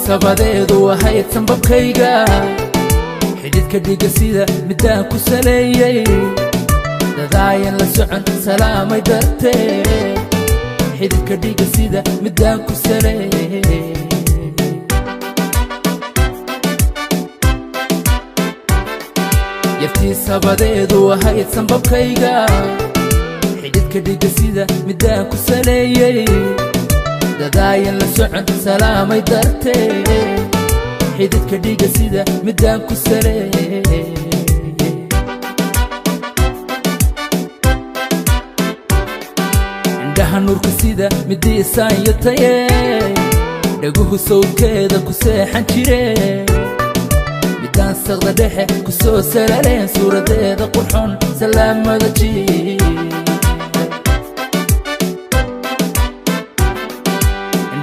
sabadeedu waxay tanbabkayga xididka dhiga sida midaan ku saleeyay dadaayan la socon salaamay dartee xididka dhiga sida midaan ku saleeyay yartii sabadeedu waxay tanbabkayga xididka dhiga sida midaan ku saleeyay dadaayan la socon salaamay dartee xididka dhiga sida midaan ku saleeyay indhaha nuurka sida midiisaan yataye dhaguhu sawdkeeda ku seexan jire midaan saqda dhexe ku soo salaleen suuradeeda qurxoon salaamada jii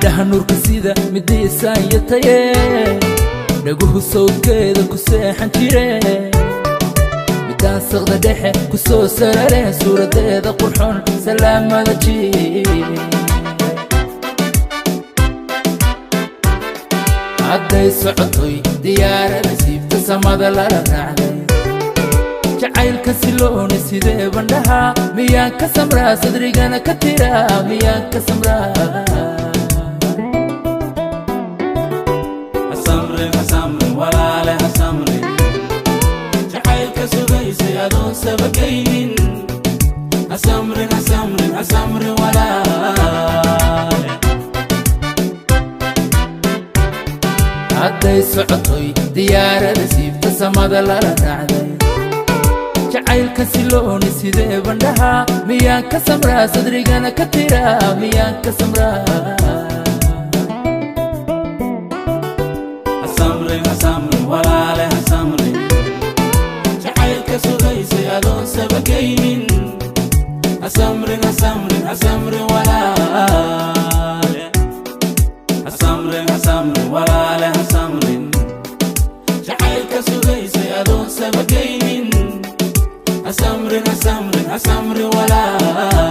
indhaha nuurka sida midiisaan yataye dhaguhu sawdkeeda ku seexan jire midaan saqda dhexe ku soo salaleen suuradeeda qurxoon salaamada jii hadday socotoy diyaarada siibta samada lala raacday jacaylka silooni sidee bandhaha miyaan ka samraa sadrigana ka tiraa miyaan ka samraa walaale hasamri jacaylka sugaysay adoon sabagaynin hasamri walaale hadday socotoy diyaarada siibta samada lala raacday jacaylka silooni sidee bandhaha miyaan ka samraa sadrigana ka tiraa miyaan ka samraa walaale hasamri jacaylka sugaysay adoon sabagaynin hasamri walaale walaale hasamri jacaylka sugaysay adoon sabagaynin hasamri walaale